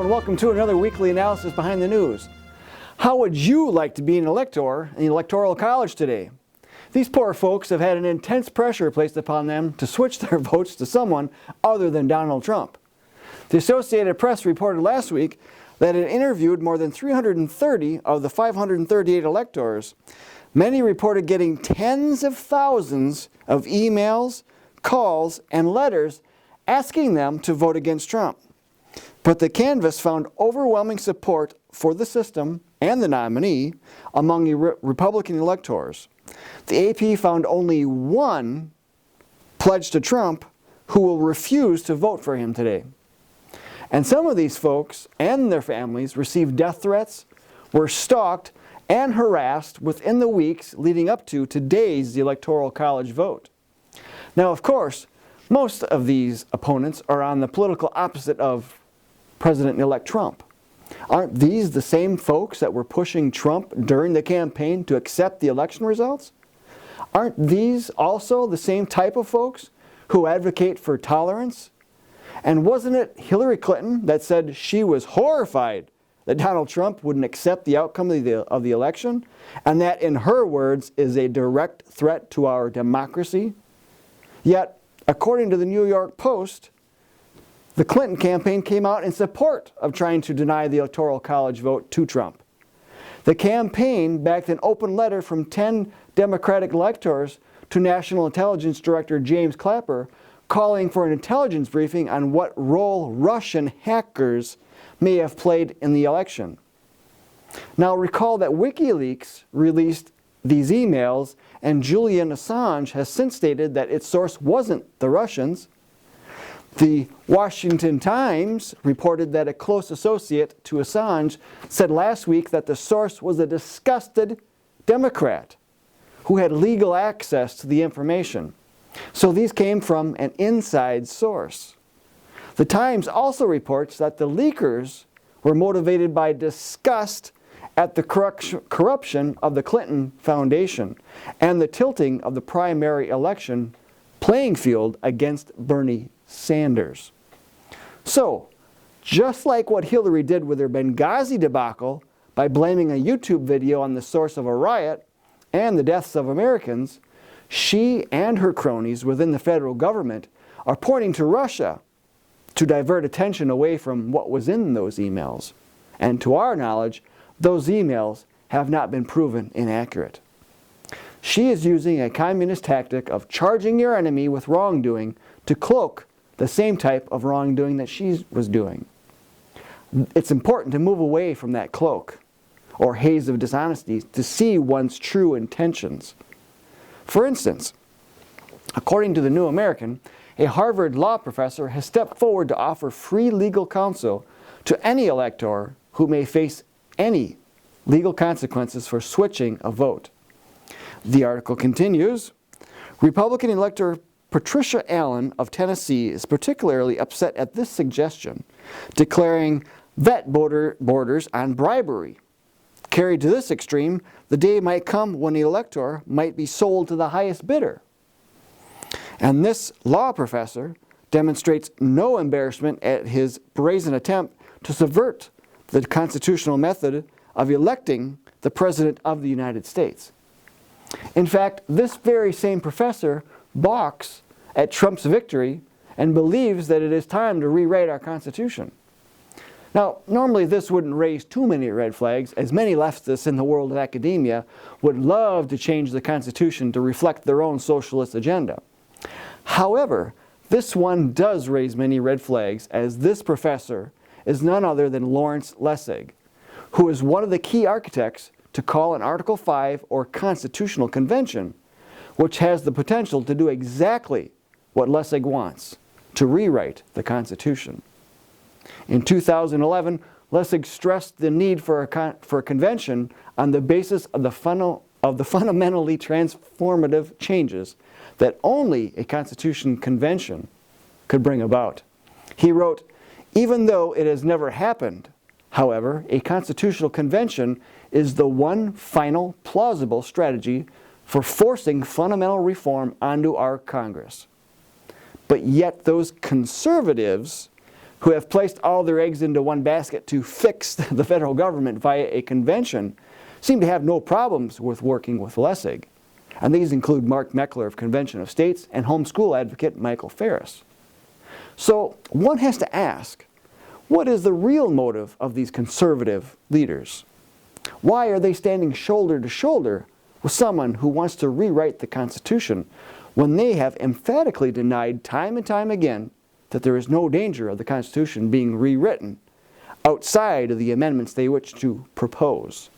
and welcome to another weekly analysis behind the news. How would you like to be an elector in the Electoral College today? These poor folks have had an intense pressure placed upon them to switch their votes to someone other than Donald Trump. The Associated Press reported last week that it interviewed more than 330 of the 538 electors. Many reported getting tens of thousands of emails, calls, and letters asking them to vote against Trump. But the canvass found overwhelming support for the system and the nominee among Republican electors. The AP found only one pledge to Trump who will refuse to vote for him today. And some of these folks and their families received death threats, were stalked and harassed within the weeks leading up to today's Electoral College vote. Now, of course, most of these opponents are on the political opposite of President-elect Trump. Aren't these the same folks that were pushing Trump during the campaign to accept the election results? Aren't these also the same type of folks who advocate for tolerance? And wasn't it Hillary Clinton that said she was horrified that Donald Trump wouldn't accept the outcome of the election, and that, in her words, is a direct threat to our democracy? Yet, according to the New York Post, the Clinton campaign came out in support of trying to deny the Electoral College vote to Trump. The campaign backed an open letter from 10 Democratic electors to National Intelligence Director James Clapper, calling for an intelligence briefing on what role Russian hackers may have played in the election. Now, recall that WikiLeaks released these emails, and Julian Assange has since stated that its source wasn't the Russians. The Washington Times reported that a close associate to Assange said last week that the source was a disgusted Democrat who had legal access to the information. So these came from an inside source. The Times also reports that the leakers were motivated by disgust at the corruption of the Clinton Foundation and the tilting of the primary election playing field against Bernie Sanders. So, just like what Hillary did with her Benghazi debacle by blaming a YouTube video on the source of a riot and the deaths of Americans, she and her cronies within the federal government are pointing to Russia to divert attention away from what was in those emails. And to our knowledge, those emails have not been proven inaccurate. She is using a communist tactic of charging your enemy with wrongdoing to cloak the same type of wrongdoing that she was doing. It's important to move away from that cloak or haze of dishonesty to see one's true intentions. For instance, according to the New American, a Harvard law professor has stepped forward to offer free legal counsel to any elector who may face any legal consequences for switching a vote. The article continues, Republican elector Patricia Allen of Tennessee is particularly upset at this suggestion, declaring vet borders on bribery. Carried to this extreme, the day might come when the elector might be sold to the highest bidder. And this law professor demonstrates no embarrassment at his brazen attempt to subvert the constitutional method of electing the President of the United States. In fact, this very same professor balks at Trump's victory and believes that it is time to rewrite our Constitution. Now, normally this wouldn't raise too many red flags, as many leftists in the world of academia would love to change the Constitution to reflect their own socialist agenda. However, this one does raise many red flags, as this professor is none other than Lawrence Lessig, who is one of the key architects to call an Article 5 or Constitutional Convention, which has the potential to do exactly what Lessig wants, to rewrite the Constitution. In 2011, Lessig stressed the need for a convention on the basis of the fundamentally transformative changes that only a Constitution Convention could bring about. He wrote, even though it has never happened, however, a Constitutional Convention is the one final plausible strategy for forcing fundamental reform onto our Congress. But yet those conservatives who have placed all their eggs into one basket to fix the federal government via a convention, seem to have no problems with working with Lessig. And these include Mark Meckler of Convention of States and homeschool advocate Michael Ferris. So one has to ask, what is the real motive of these conservative leaders? Why are they standing shoulder to shoulder with someone who wants to rewrite the Constitution when they have emphatically denied time and time again that there is no danger of the Constitution being rewritten outside of the amendments they wish to propose?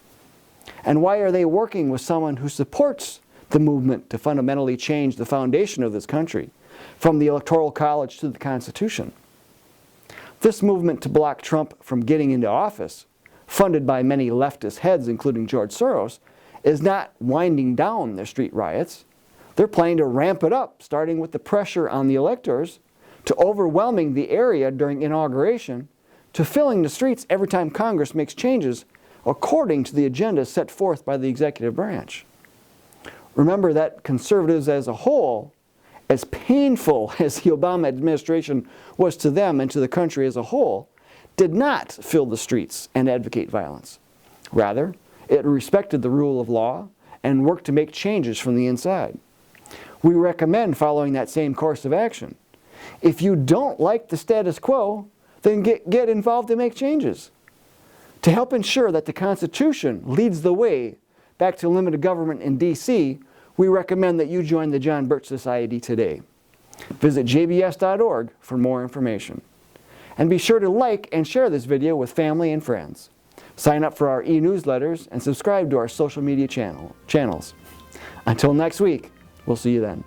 And why are they working with someone who supports the movement to fundamentally change the foundation of this country, from the Electoral College to the Constitution? This movement to block Trump from getting into office, funded by many leftist heads including George Soros, is not winding down their street riots. They're planning to ramp it up, starting with the pressure on the electors, to overwhelming the area during inauguration, to filling the streets every time Congress makes changes according to the agenda set forth by the executive branch. Remember that conservatives as a whole, as painful as the Obama administration was to them and to the country as a whole, did not fill the streets and advocate violence. Rather, it respected the rule of law and worked to make changes from the inside. We recommend following that same course of action. If you don't like the status quo, then get involved to make changes. To help ensure that the Constitution leads the way back to limited government in D.C., we recommend that you join the John Birch Society today. Visit jbs.org for more information. And be sure to like and share this video with family and friends. Sign up for our e-newsletters and subscribe to our social media channels. Until next week, we'll see you then.